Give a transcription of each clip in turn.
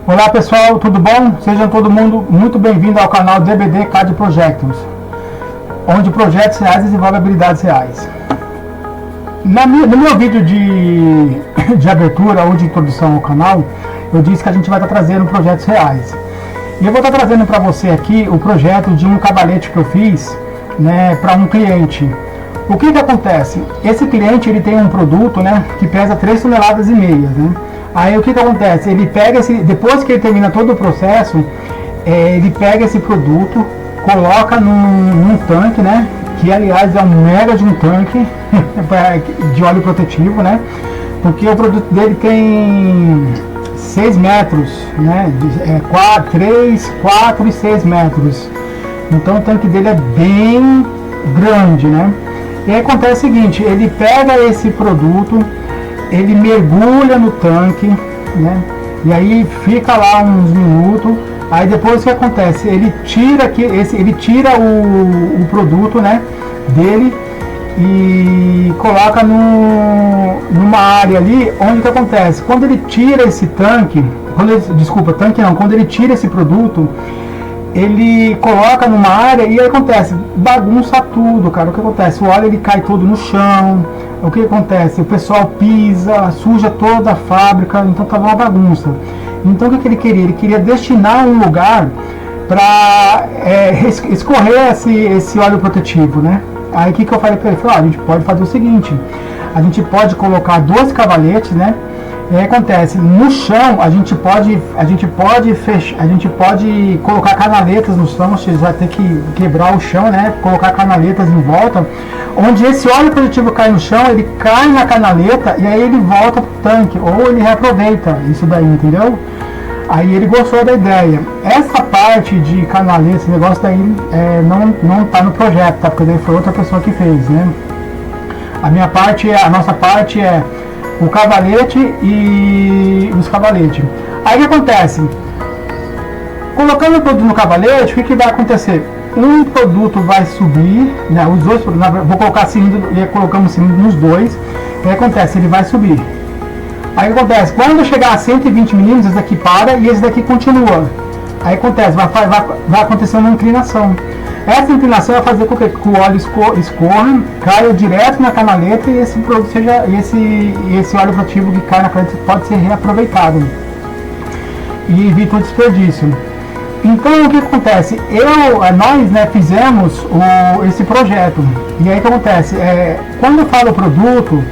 Olá pessoal, tudo bom? Sejam todo mundo muito bem-vindo ao canal DBD CAD Projectors, onde projetos reais desenvolvem habilidades reais. No meu vídeo de abertura ou de introdução ao canal, eu disse que a gente vai estar trazendo projetos reais. E eu vou estar trazendo para você aqui o projeto de um cavalete que eu fiz, né, para um cliente. O que acontece? Esse cliente ele tem um produto, né, que pesa 3,5 toneladas, né? Aí o que acontece? Ele pega depois que ele termina todo o processo, ele pega esse produto, coloca num tanque, né? Que aliás é um mega de um tanque de óleo protetivo, né? Porque o produto dele tem 6 metros, né? 3, 4 e 6 metros. Então o tanque dele é bem grande, né? E aí acontece o seguinte, ele pega esse produto, ele mergulha no tanque, né? E aí fica lá uns minutos. Aí depois o que acontece? Ele tira o produto, né, dele e coloca numa área ali onde que acontece? Quando ele tira esse tanque, quando ele tira esse produto, ele coloca numa área e aí acontece, bagunça tudo, cara. O que acontece? O óleo ele cai todo no chão. O que acontece? O pessoal pisa, suja toda a fábrica, então tá uma bagunça. Então o que ele queria? Ele queria destinar um lugar para escorrer esse óleo protetivo, né? Aí o que eu falei para ele? A gente pode fazer o seguinte, a gente pode colocar 2 cavaletes, né? E aí acontece, no chão a gente pode colocar canaletas no chão, você vai ter que quebrar o chão, né? Colocar canaletas em volta, onde esse óleo positivo cai no chão, ele cai na canaleta e aí ele volta pro tanque, ou ele reaproveita isso daí, entendeu? Aí ele gostou da ideia. Essa parte de canaleta, esse negócio daí não tá no projeto, tá? Porque daí foi outra pessoa que fez, né? A nossa parte é o cavalete e os cavaletes. Aí o que acontece? Colocando o produto no cavalete, o que vai acontecer? Um produto vai subir, né? Os dois, vou colocar cilindro e colocamos cilindro nos dois. O que acontece? Ele vai subir. Aí o que acontece? Quando chegar a 120 milímetros, esse daqui para e esse daqui continua. Aí acontece, vai acontecer uma inclinação. Essa inclinação vai fazer com que o óleo escorra, caia direto na canaleta e esse produto esse óleo protetivo que cai na canaleta pode ser reaproveitado e evita o desperdício. Então o que acontece? Nós, né, fizemos esse projeto. E aí o que acontece? Quando eu falo produto,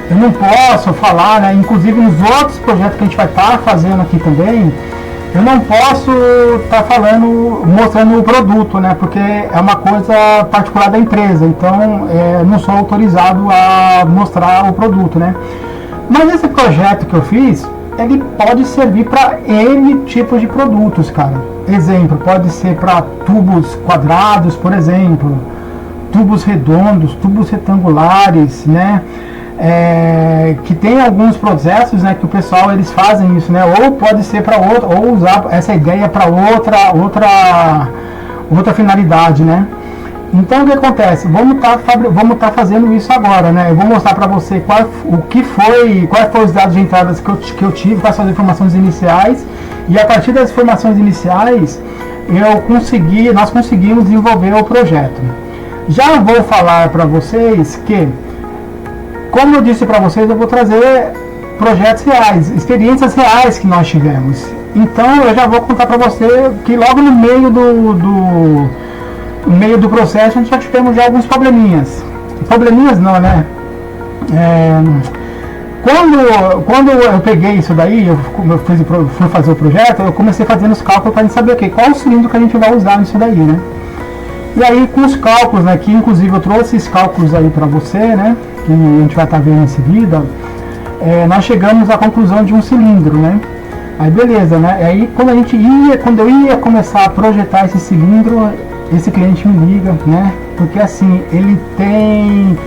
eu não posso falar, né, inclusive nos outros projetos que a gente vai estar fazendo aqui também, eu não posso estar mostrando o produto, né? Porque é uma coisa particular da empresa, então não sou autorizado a mostrar o produto, né? Mas esse projeto que eu fiz, ele pode servir para N tipos de produtos, cara. Exemplo, pode ser para tubos quadrados, por exemplo, tubos redondos, tubos retangulares, né? Que tem alguns processos, né, que o pessoal eles fazem isso, né, ou pode ser para outra, ou usar essa ideia para outra finalidade, né. Então o que acontece? Vamos tá fazendo isso agora, né. Eu vou mostrar para você quais foram os dados de entradas que eu tive, quais são as informações iniciais, e a partir das informações iniciais nós conseguimos desenvolver o projeto. Já vou falar para vocês que, como eu disse para vocês, eu vou trazer projetos reais, experiências reais que nós tivemos. Então eu já vou contar para você que logo no meio do processo a gente já tivemos alguns probleminhas. Probleminhas não, né? Quando eu peguei isso daí, eu fui fazer o projeto, eu comecei fazendo os cálculos para saber qual o cilindro que a gente vai usar nisso daí, né? E aí com os cálculos, né, que inclusive eu trouxe esses cálculos aí para você, né, que a gente vai estar vendo em seguida, nós chegamos à conclusão de um cilindro, né. Aí beleza, né, aí quando eu ia começar a projetar esse cilindro, esse cliente me liga, né, porque assim, ele tem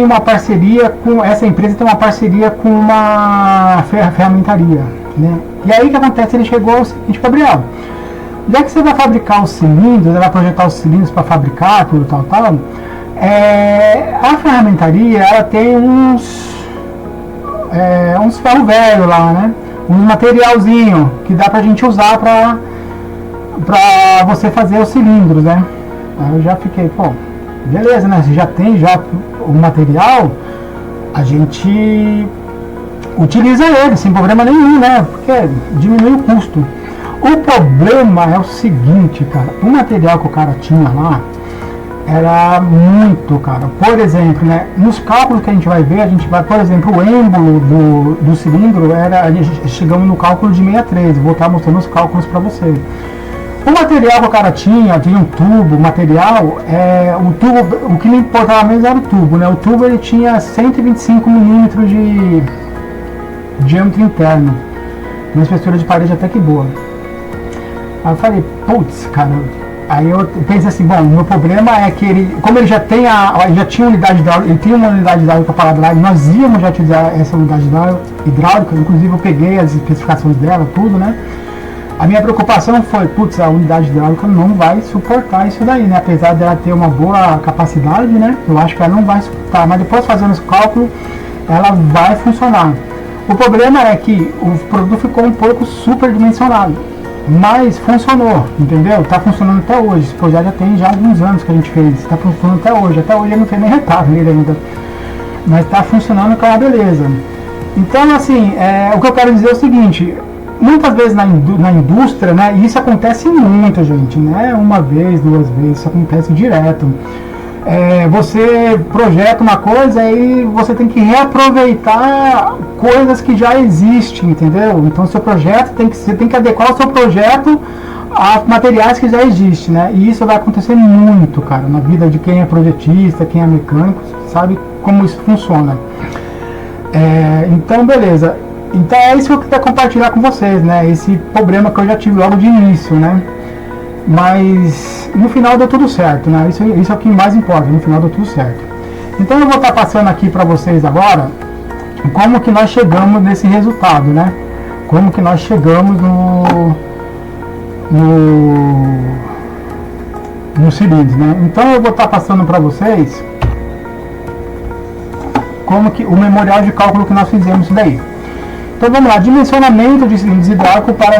uma parceria essa empresa tem uma parceria com uma ferramentaria, né. E aí o que acontece? Ele chegou ao seguinte: Gabriel, já que você vai fabricar os cilindros, vai projetar os cilindros para fabricar, tudo tal, a ferramentaria, ela tem uns ferro velho lá, né? um materialzinho que dá pra gente usar pra você fazer os cilindros, né? Aí eu já fiquei, pô, beleza, né? Se já tem já o material, a gente utiliza ele sem problema nenhum, né? Porque diminui o custo. O problema é o seguinte, cara, o material que o cara tinha lá era muito caro. Por exemplo, né, nos cálculos que a gente vai ver, por exemplo, o êmbolo do cilindro, chegamos no cálculo de 63, vou estar mostrando os cálculos para você. O material que o cara tinha um tubo, o que me importava mesmo era o tubo, né? O tubo ele tinha 125 milímetros de diâmetro interno, uma espessura de parede até que boa. Aí eu falei, putz, cara, aí eu pensei assim, bom, o meu problema é que como ele já tinha unidade hidráulica, ele tinha uma unidade hidráulica para lavar, nós íamos já utilizar essa unidade hidráulica, inclusive eu peguei as especificações dela, tudo, né? A minha preocupação foi, putz, a unidade hidráulica não vai suportar isso daí, né? Apesar dela ter uma boa capacidade, né? Eu acho que ela não vai suportar, mas depois fazendo esse cálculo, ela vai funcionar. O problema é que o produto ficou um pouco superdimensionado, mas funcionou, entendeu? Tá funcionando até hoje. Esse projeto já tem alguns anos que a gente fez, tá funcionando até hoje ele não fez nem retardo nele ainda, mas tá funcionando com uma beleza. Então, assim, o que eu quero dizer é o seguinte: muitas vezes na indústria, né, e isso acontece muito, gente, né, uma vez, duas vezes, isso acontece direto. Você projeta uma coisa e você tem que reaproveitar coisas que já existem, entendeu? Então seu projeto você tem que adequar o seu projeto a materiais que já existem, né? E isso vai acontecer muito, cara, na vida de quem é projetista, quem é mecânico, sabe como isso funciona. Então, beleza. Então é isso que eu queria compartilhar com vocês, né? Esse problema que eu já tive logo de início, né? Mas no final deu tudo certo, né? Isso é o que mais importa, no final deu tudo certo. Então eu vou estar passando aqui para vocês agora como que nós chegamos nesse resultado, né? Como que nós chegamos no cilindro, né? Então eu vou estar passando para vocês como que o memorial de cálculo que nós fizemos isso daí. Então vamos lá, dimensionamento de cilindros hidráulicos para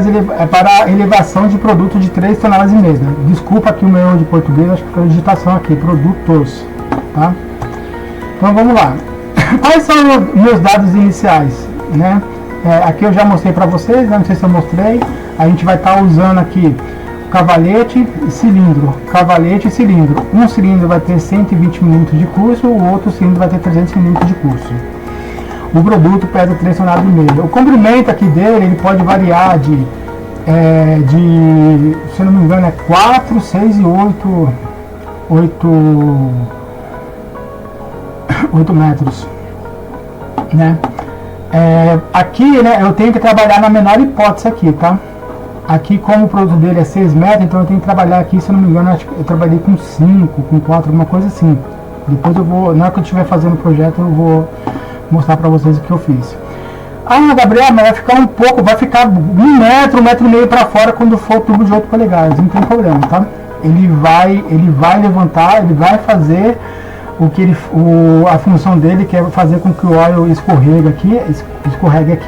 a elevação de produto de 3,5 toneladas. Né? Desculpa aqui o meu erro de português, acho que foi a digitação aqui, produtos. Tá? Então vamos lá. Quais são os meus dados iniciais? Né? Aqui eu já mostrei para vocês, né? Não sei se eu mostrei. A gente vai estar usando aqui cavalete e cilindro. Cavalete e cilindro. Um cilindro vai ter 120 mm de curso, o outro cilindro vai ter 300 mm de curso. O produto pesa 3,5 toneladas. O comprimento aqui dele, ele pode variar de, se não me engano, 4, 6 e 8 metros, né? Aqui, né, eu tenho que trabalhar na menor hipótese aqui, tá? Aqui, como o produto dele é 6 metros, então eu tenho que trabalhar aqui, se não me engano, eu trabalhei com 5, com 4, alguma coisa assim. Depois eu vou, na hora que eu estiver fazendo o projeto, eu vou mostrar para vocês o que eu fiz. Gabriel, mas vai ficar 1 metro, 1,5 metro para fora quando for o tubo de 8 polegadas, não tem problema, tá? Ele vai levantar, ele vai fazer a função dele, que é fazer com que o óleo escorregue aqui,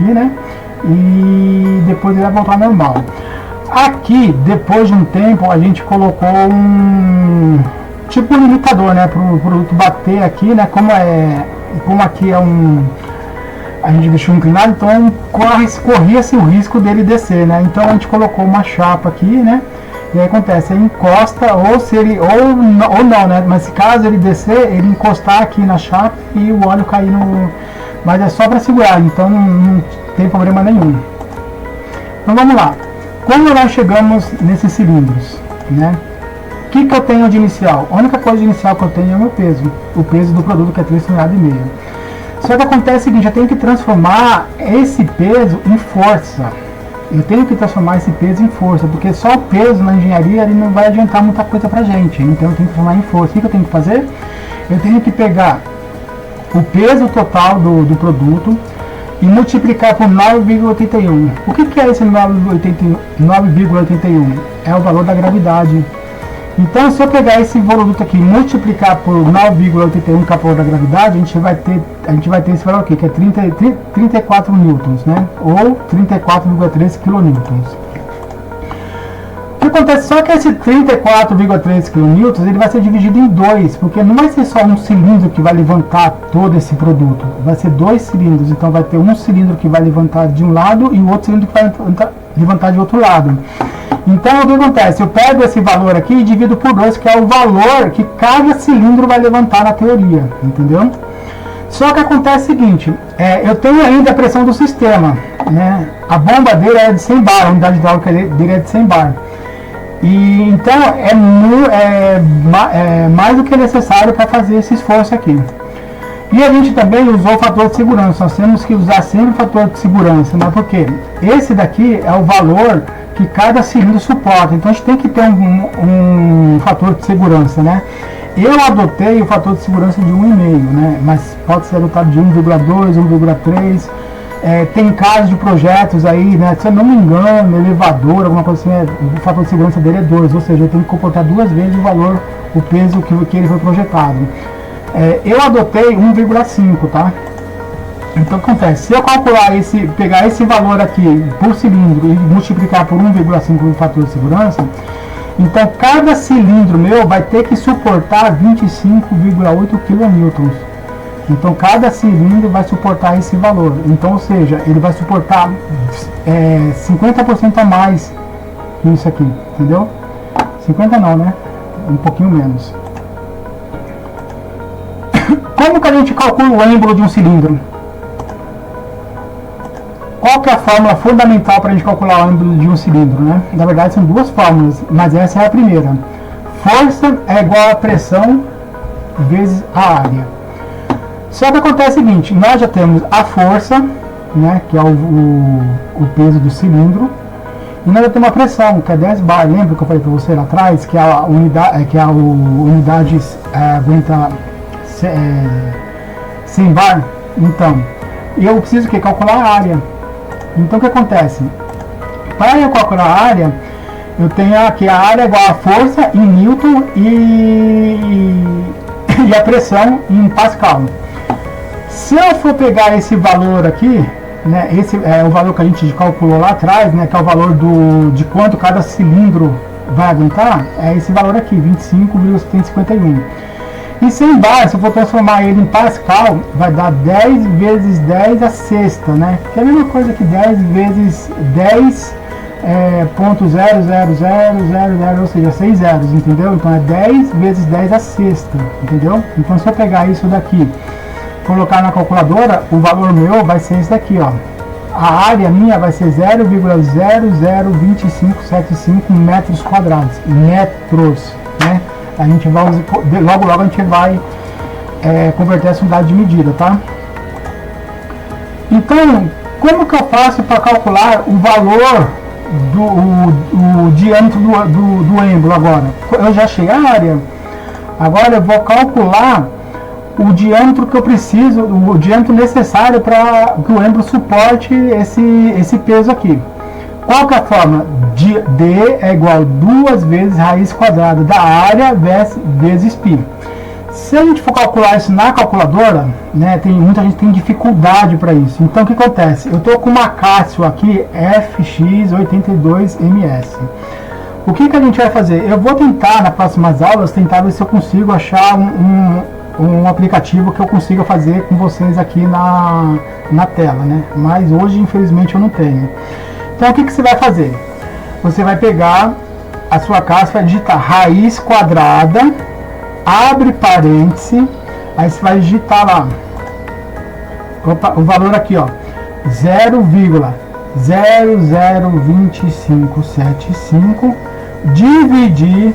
né? E depois ele vai voltar ao normal. Aqui, depois de um tempo, a gente colocou um tipo um limitador, né? Para o produto bater aqui, né? Como aqui a gente deixou inclinado, então corria-se o risco dele descer, né? Então a gente colocou uma chapa aqui, né? E aí acontece, ele encosta, ou não, né? Mas caso ele descer, ele encostar aqui na chapa e o óleo cair no... Mas é só para segurar, então não tem problema nenhum. Então vamos lá. Como nós chegamos nesses cilindros, né? O que eu tenho de inicial? A única coisa de inicial que eu tenho é o meu peso. O peso do produto, que é 3,5 toneladas. Só que acontece o seguinte, eu tenho que transformar esse peso em força. Eu tenho que transformar esse peso em força, porque só o peso na engenharia ele não vai adiantar muita coisa pra gente. Então eu tenho que transformar em força. O que eu tenho que fazer? Eu tenho que pegar o peso total do produto e multiplicar por 9,81. O que é esse 9,81? É o valor da gravidade. Então, se eu pegar esse produto aqui e multiplicar por 9,81 capô da gravidade, a gente vai ter esse valor aqui, que é 34 newtons, né? Ou 34,3 kilonewtons. O que acontece só que esse 34,3 kN ele vai ser dividido em dois, porque não vai ser só um cilindro que vai levantar todo esse produto, vai ser dois cilindros, então vai ter um cilindro que vai levantar de um lado e o outro cilindro que vai levantar de outro lado. Então o que acontece? Eu pego esse valor aqui e divido por 2, que é o valor que cada cilindro vai levantar na teoria, entendeu? Só que acontece o seguinte, eu tenho ainda a pressão do sistema, né? A bomba dele é de 100 bar, a unidade hidráulica dele é de 100 bar. E então é mais do que necessário para fazer esse esforço aqui. E a gente também usou o fator de segurança, nós temos que usar sempre o fator de segurança, né? Porque esse daqui é o valor que cada cilindro suporta, então a gente tem que ter um fator de segurança, né? Eu adotei o fator de segurança de 1,5, né? Mas pode ser adotado de 1,2, 1,3. Tem casos de projetos aí, né? Se eu não me engano, elevador, alguma coisa assim, o fator de segurança dele é 2, ou seja, eu tenho que comportar 2 vezes o peso que ele foi projetado. Eu adotei 1,5, tá? Então acontece, se eu calcular pegar esse valor aqui por cilindro e multiplicar por 1,5 o fator de segurança, então cada cilindro meu vai ter que suportar 25,8 kN. Então cada cilindro vai suportar esse valor. Então, ou seja, ele vai suportar 50% a mais que isso aqui, entendeu? 50 não, né? Um pouquinho menos. Como que a gente calcula o êmbolo de um cilindro? Qual que é a fórmula fundamental para a gente calcular o êmbolo de um cilindro, né? Na verdade são duas fórmulas, mas essa é a primeira. Força é igual a pressão vezes a área. Só que acontece o seguinte, nós já temos a força, né, que é o peso do cilindro, e nós já temos a pressão, que é 10 bar. Lembra que eu falei para você lá atrás, que a unidade aguenta 100 bar? Então, eu preciso calcular a área. Então o que acontece? Para eu calcular a área, eu tenho aqui a área igual a força em Newton e a pressão em Pascal. Se eu for pegar esse valor aqui, né, esse é o valor que a gente calculou lá atrás, né, que é o valor de quanto cada cilindro vai aguentar, é esse valor aqui, 25,751. E 100 bar, se eu for transformar ele em Pascal, vai dar 10 vezes 10 a sexta, né? Que é a mesma coisa que 10 vezes 10 ponto 0,0000, ou seja, 6 zeros, entendeu? Então é 10 vezes 10 a sexta, entendeu? Então se eu pegar isso daqui, colocar na calculadora, o valor meu vai ser esse daqui, ó. A área minha vai ser 0,002575 metros quadrados, metros, né? A gente vai logo a gente vai converter essa unidade de medida, tá? Então, como que eu faço para calcular o valor do diâmetro do êmbolo agora? Eu já achei a área, agora eu vou calcular o diâmetro que eu preciso, o diâmetro necessário para que o êmbolo suporte esse peso aqui. Qual que é a forma? D é igual a 2 vezes raiz quadrada da área vezes π. Se a gente for calcular isso na calculadora, né, muita gente tem dificuldade para isso. Então o que acontece? Eu estou com uma Cássio aqui FX82MS. O que a gente vai fazer? Eu vou tentar nas próximas aulas tentar ver se eu consigo achar um aplicativo que eu consiga fazer com vocês aqui na tela, né? Mas hoje infelizmente eu não tenho. Então o que você vai fazer? Você vai pegar a sua Cássio, vai digitar raiz quadrada, abre parêntese, aí você vai digitar lá o valor aqui, ó, 0,002575 dividir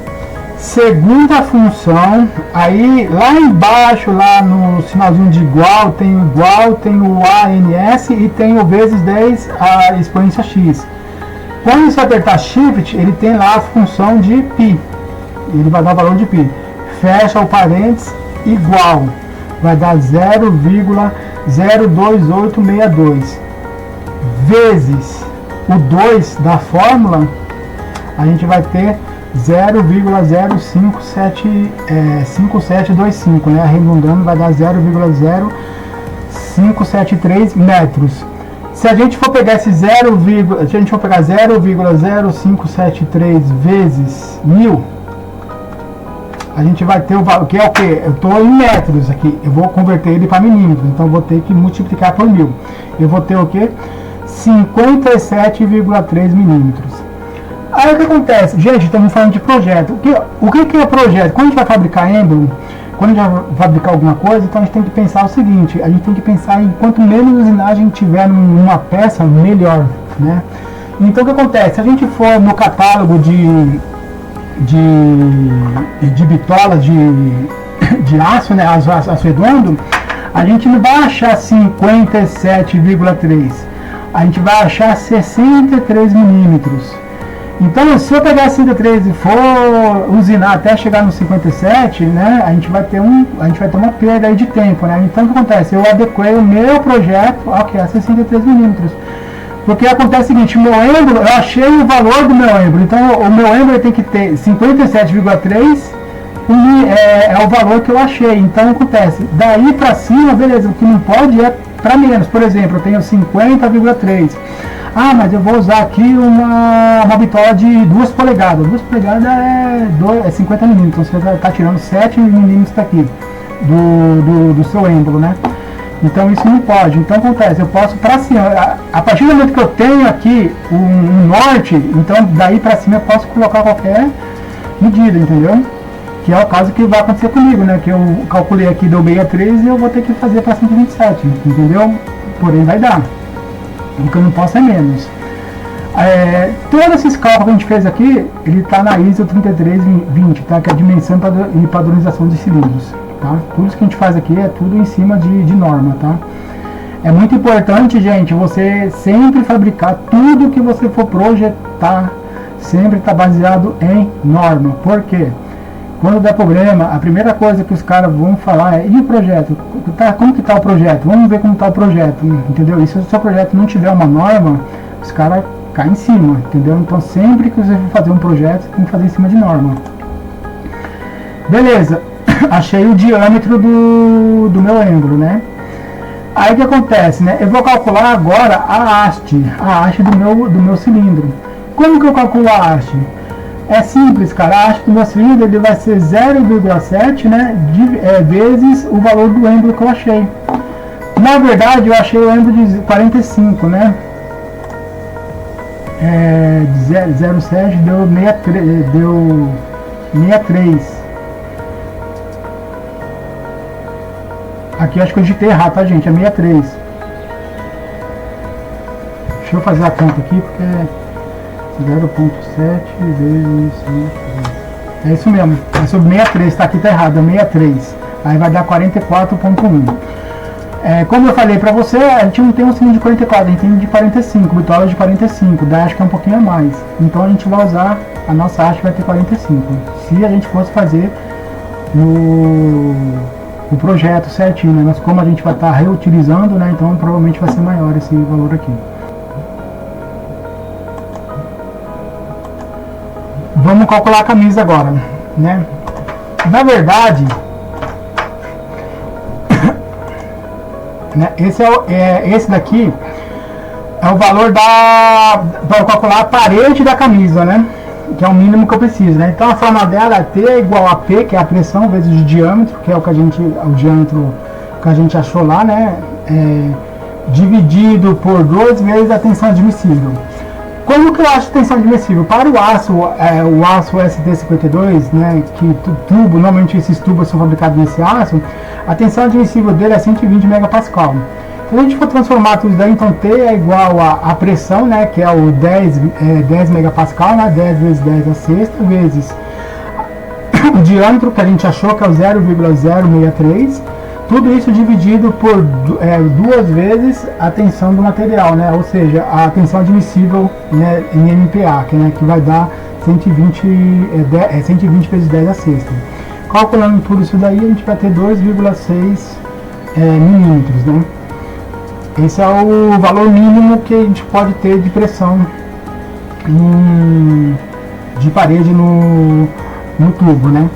segunda função, aí lá embaixo, lá no sinalzinho de igual, tem o ANS e tem o vezes 10 a expoência x. Quando você apertar Shift, ele tem lá a função de π, ele vai dar o valor de π. Fecha o parênteses, igual, vai dar 0,02862 vezes o 2 da fórmula, a gente vai ter 0,05725, né? Arredondando vai dar 0,0573 metros. Se a gente for pegar esse 0,0573 vezes 1000, a gente vai ter o valor, que é o que? Eu estou em metros aqui, eu vou converter ele para milímetros, então eu vou ter que multiplicar por 1000. Eu vou ter o que? 57,3 milímetros. Aí o que acontece? Gente, estamos falando de projeto. O que é projeto? Quando a gente vai fabricar êmbolo, quando a gente vai fabricar alguma coisa, então a gente tem que pensar o seguinte, a gente tem que pensar em quanto menos usinagem tiver numa peça, melhor, né? Então o que acontece? Se a gente for no catálogo de bitola de aço, né, aço redondo, a gente não vai achar 57,3, a gente vai achar 63 milímetros. Então, se eu pegar 63 e for usinar até chegar no 57, né, a gente vai ter uma perda aí de tempo, né? Então, o que acontece? Eu adequei o meu projeto a 63 milímetros. Porque acontece o seguinte, meu êmbolo, eu achei o valor do meu êmbolo, então o meu êmbolo tem que ter 57,3 e é o valor que eu achei. Então acontece, daí para cima, beleza, o que não pode é para menos. Por exemplo, eu tenho 50,3. Ah, mas eu vou usar aqui uma bitola de 2 polegadas. 2 polegadas é 50 milímetros, então você vai estar tirando 7 milímetros daqui do seu êmbolo, né? Então isso não pode. Então acontece, eu posso para cima, a partir do momento que eu tenho aqui um norte, então daí para cima eu posso colocar qualquer medida, entendeu? Que é o caso que vai acontecer comigo, né? Que eu calculei aqui, deu 63 e eu vou ter que fazer para 127, entendeu? Porém vai dar. O que eu não posso é menos. Todos esses cálculos que a gente fez aqui, ele está na ISO 3320, tá? Que é a dimensão e padronização de cilindros. Tá? Tudo isso que a gente faz aqui é tudo em cima de norma, tá? É muito importante, gente, você sempre fabricar tudo que você for projetar, sempre está baseado em norma. Por quê? Quando der problema, a primeira coisa que os caras vão falar é: e o projeto? Como que está o projeto? Vamos ver como está o projeto, entendeu? E se o seu projeto não tiver uma norma, os caras caem em cima, entendeu? Então sempre que você for fazer um projeto, tem que fazer em cima de norma. Beleza. Achei o diâmetro do meu êmbolo, né? Aí o que acontece, né? Eu vou calcular agora a haste do meu cilindro. Como que eu calculo a haste? É simples, cara. A haste do meu cilindro ele vai ser 0,7, né? Vezes o valor do êmbolo que eu achei. Na verdade, eu achei o êmbolo de 45, né? 0,7 deu 63. Aqui acho que eu digitei errado, tá, gente? É 63. Deixa eu fazer a conta aqui, porque é 0,7 vezes 5. É isso mesmo. É sobre 63, tá aqui, tá errado, é 63. Aí vai dar 44,1. Como eu falei pra você, a gente não tem um cilindro de 44, a gente tem de 45, bitola de 45, daí acho que é um pouquinho a mais. Então a gente vai usar, a nossa haste vai ter 45. Se a gente fosse fazer o projeto certinho, né? Mas como a gente vai estar reutilizando, né? Então provavelmente vai ser maior esse valor aqui. Vamos calcular a camisa agora, né? Na verdade, né? Esse daqui é o valor para calcular a parede da camisa, né? Que é o mínimo que eu preciso, né? Então a forma dela é T é igual a P, que é a pressão vezes o diâmetro, que é o diâmetro que a gente achou lá, né? Dividido por 2 vezes a tensão admissível. Como que eu acho tensão admissível? Para o aço ST52, né? Que normalmente esses tubos são fabricados nesse aço, a tensão admissível dele é 120 megapascal. Se a gente for transformar tudo daí, então T é igual a pressão, né, que é o 10 megapascal, né, 10 vezes 10 a sexta, vezes o diâmetro que a gente achou que é o 0,063, tudo isso dividido por 2 vezes a tensão do material, né, ou seja, a tensão admissível, né, em MPa, que vai dar 120 vezes 10 a sexta. Calculando tudo isso daí, a gente vai ter 2,6 milímetros, né. Esse é o valor mínimo que a gente pode ter de pressão de parede no tubo, né?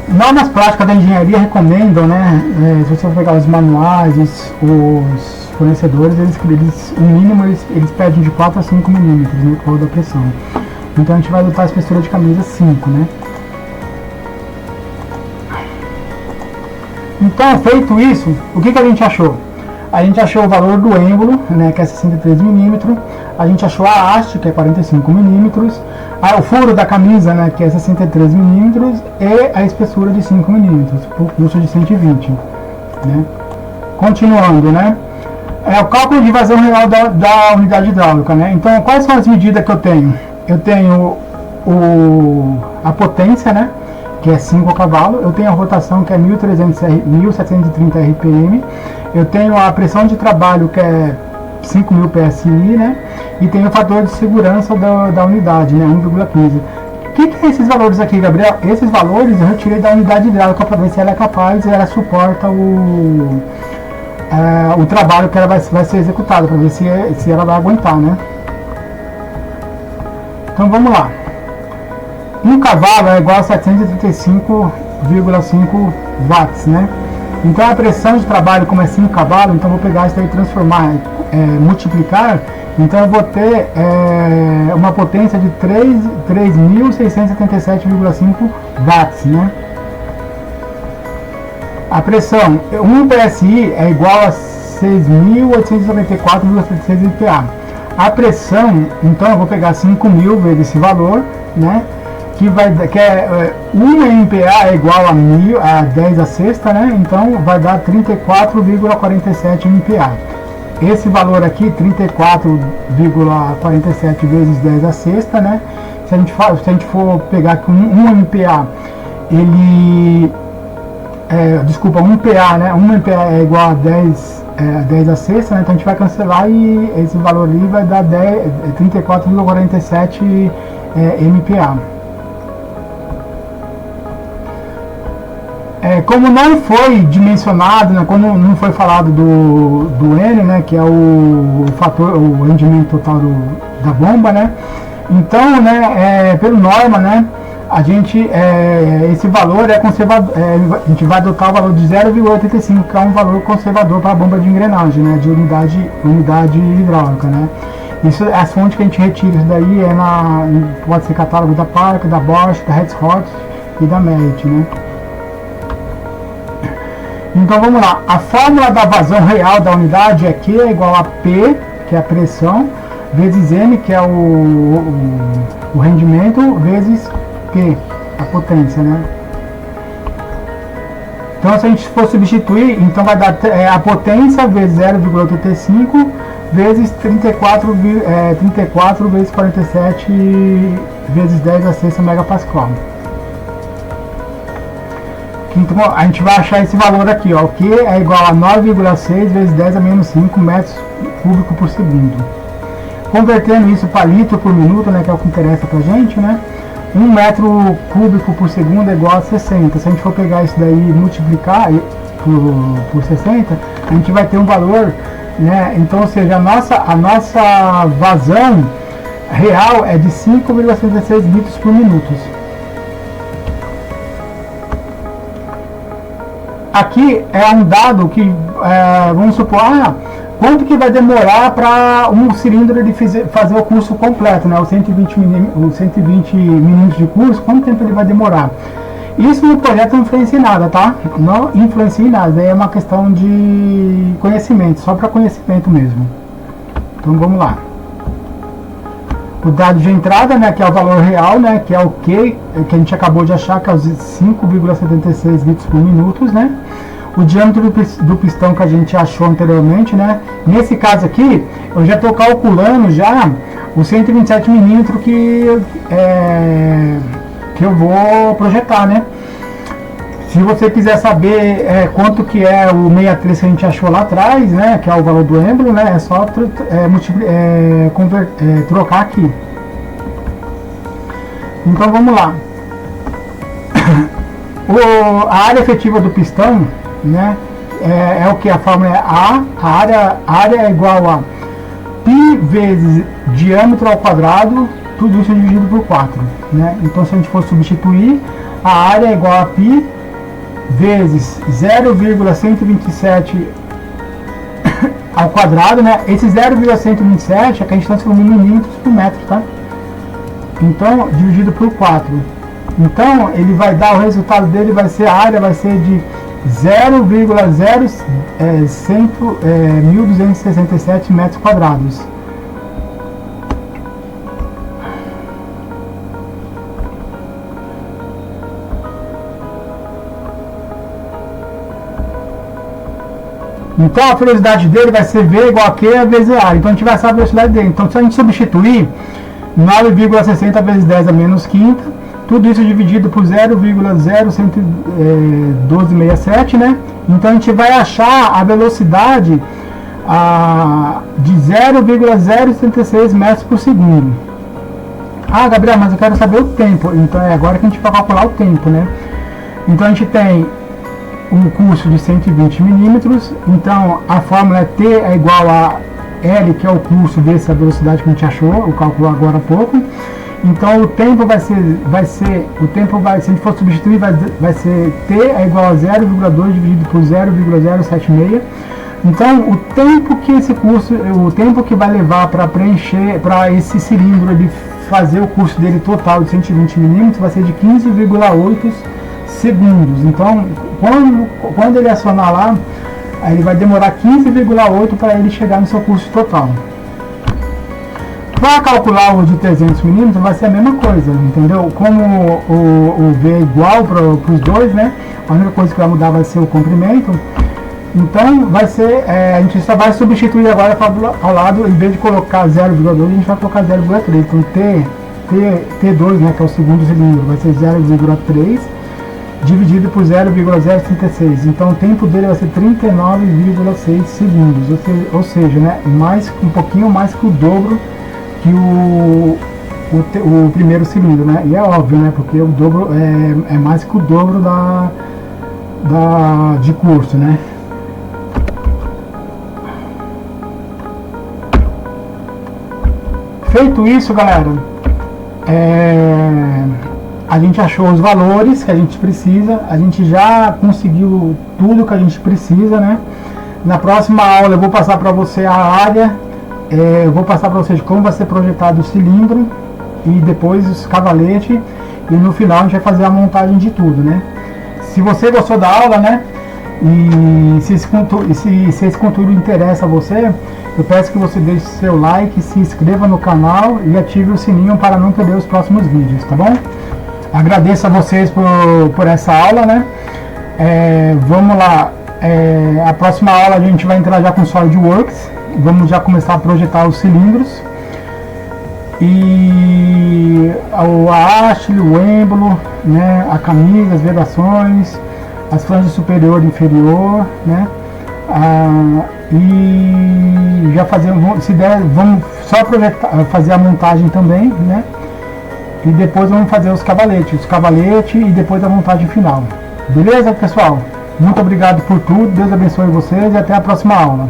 Normas práticas da engenharia recomendam, né? Se você for pegar os manuais, os fornecedores, eles o mínimo eles pedem de 4 a 5 milímetros, né, por da pressão. Então a gente vai adotar a espessura de camisa 5, né? Então, feito isso, o que a gente achou? A gente achou o valor do êmbolo, né, que é 63 milímetros. A gente achou a haste, que é 45 milímetros. O furo da camisa, né, que é 63 milímetros. E a espessura de 5 milímetros, por custo de 120. Né? Continuando, né? O cálculo de vazão real da unidade hidráulica. Né? Então, quais são as medidas que eu tenho? Eu tenho a potência, né, que é 5 cavalos. Eu tenho a rotação, que é 1730 RPM. Eu tenho a pressão de trabalho, que é 5.000 PSI, né? E tenho o fator de segurança da unidade, né? 1,15. O que é esses valores aqui, Gabriel? Esses valores eu retirei da unidade hidráulica para ver se ela é capaz e ela suporta o trabalho que ela vai ser executado, para ver se ela vai aguentar, né? Então vamos lá. 1 cavalo é igual a 735,5 watts, né? Então a pressão de trabalho, como é 5 cavalos, então eu vou pegar isso aí e transformar, multiplicar, então eu vou ter uma potência de 3.677,5 watts, né? A pressão, 1 PSI é igual a 6.894,36 MPa. A pressão, então eu vou pegar 5.000 vezes esse valor, né? Que 1 MPa é igual a 10 a sexta, né? Então vai dar 34,47 MPa. Esse valor aqui, 34,47 vezes 10 a sexta, né? Se a gente for pegar que 1 MPa, ele... 1 PA, né? 1 MPa é igual a 10 a sexta, né? Então a gente vai cancelar e esse valor ali vai dar 34,47 MPa. Como não foi dimensionado, né, como não foi falado do N, né, que é o fator, o rendimento total da bomba, né, então, né, pelo norma, né, a gente, esse valor é conservador, a gente vai adotar o valor de 0,85, que é um valor conservador para a bomba de engrenagem, né, de unidade hidráulica, né. Isso, as fontes que a gente retira isso daí pode ser catálogo da Parker, da Bosch, da Redshot e da Merit, né. Então vamos lá, a fórmula da vazão real da unidade é Q é igual a P, que é a pressão, vezes M, que é o rendimento, vezes Q, a potência, né? Então se a gente for substituir, então vai dar a potência vezes 0,85 vezes 34 vezes 47 vezes 10 a sexta megapascal. Então a gente vai achar esse valor aqui, ó, que é igual a 9,6 vezes 10 a menos 5 metros cúbicos por segundo. Convertendo isso para litro por minuto, né, que é o que interessa pra gente, né? 1 metro cúbico por segundo é igual a 60. Se a gente for pegar isso daí e multiplicar por 60, a gente vai ter um valor, né? Então, ou seja, a nossa vazão real é de 5,66 litros por minuto. Aqui é um dado que, vamos supor, quanto que vai demorar para um cilindro ele fazer o curso completo, né? Os 120 minutos de curso, quanto tempo ele vai demorar? Isso no projeto não influencia em nada, tá? Não influencia em nada, é uma questão de conhecimento, só para conhecimento mesmo. Então vamos lá. O dado de entrada, né, que é o valor real, né, que é o que a gente acabou de achar, que é os 5,76 litros por minuto, né? O diâmetro do pistão que a gente achou anteriormente, né? Nesse caso aqui, eu já estou calculando já os 127 milímetros que eu vou projetar, né? Se você quiser saber quanto que é o 63 que a gente achou lá atrás, né, que é o valor do êmbolo, né, é só trocar aqui. Então vamos lá. A área efetiva do pistão, né, é o que? A fórmula é A área é igual a π π vezes diâmetro ao quadrado, tudo isso dividido por 4, né? Então, se a gente for substituir, a área é igual a π vezes 0,127 ao quadrado, né? Esse 0,127 é que a gente transformou em milímetros por metro, tá? Então, dividido por 4. Então, ele vai dar, o resultado dele vai ser, a área vai ser de 1.267 metros quadrados. Então a velocidade dele vai ser V igual a Q vezes A. Então a gente vai saber a velocidade dele. Então se a gente substituir 9,60 vezes 10 a menos quinta, tudo isso dividido por 0,011267, né? Então a gente vai achar a velocidade de 0,076 metros por segundo. Ah, Gabriel, mas eu quero saber o tempo. Então é agora que a gente vai calcular o tempo, né? Então a gente tem um curso de 120 milímetros, então a fórmula é T é igual a L, que é o curso dessa velocidade que a gente achou, o cálculo agora há pouco. Então o tempo se a gente for substituir, vai ser T é igual a 0,2 dividido por 0,076. Então o tempo que vai levar para preencher, para esse cilindro ele fazer o curso dele total de 120 milímetros, vai ser de 15,8 segundos. Então quando ele acionar lá, aí ele vai demorar 15,8 para ele chegar no seu curso total. Para calcular o de 300 milímetros vai ser a mesma coisa, entendeu? Como o V é igual para os dois, né? A única coisa que vai mudar vai ser o comprimento. Então vai ser, a gente só vai substituir agora ao lado, em vez de colocar 0,2, a gente vai colocar 0,3. Então T2, né, que é o segundo cilindro, vai ser 0,3 dividido por 0,036. Então o tempo dele vai ser 39,6 segundos, ou seja, né, um pouquinho mais que o dobro que o primeiro cilindro, né? E é óbvio, né, porque o dobro é mais que o dobro de curso, né? Feito isso, galera, a gente achou os valores que a gente precisa, a gente já conseguiu tudo que a gente precisa, né? Na próxima aula eu vou passar para você a área, eu vou passar para vocês como vai ser projetado o cilindro e depois os cavaletes, e no final a gente vai fazer a montagem de tudo, né? Se você gostou da aula, né, e se esse conteúdo interessa a você, eu peço que você deixe seu like, se inscreva no canal e ative o sininho para não perder os próximos vídeos, tá bom? Agradeço a vocês por essa aula, né? Vamos lá, a próxima aula a gente vai entrar já com SolidWorks, vamos já começar a projetar os cilindros, e a haste, o êmbolo, né, a camisa, as vedações, as franjas superior e inferior, né? E já se der, vamos só fazer a montagem também, né? E depois vamos fazer os cavaletes e depois a montagem final. Beleza, pessoal? Muito obrigado por tudo, Deus abençoe vocês e até a próxima aula.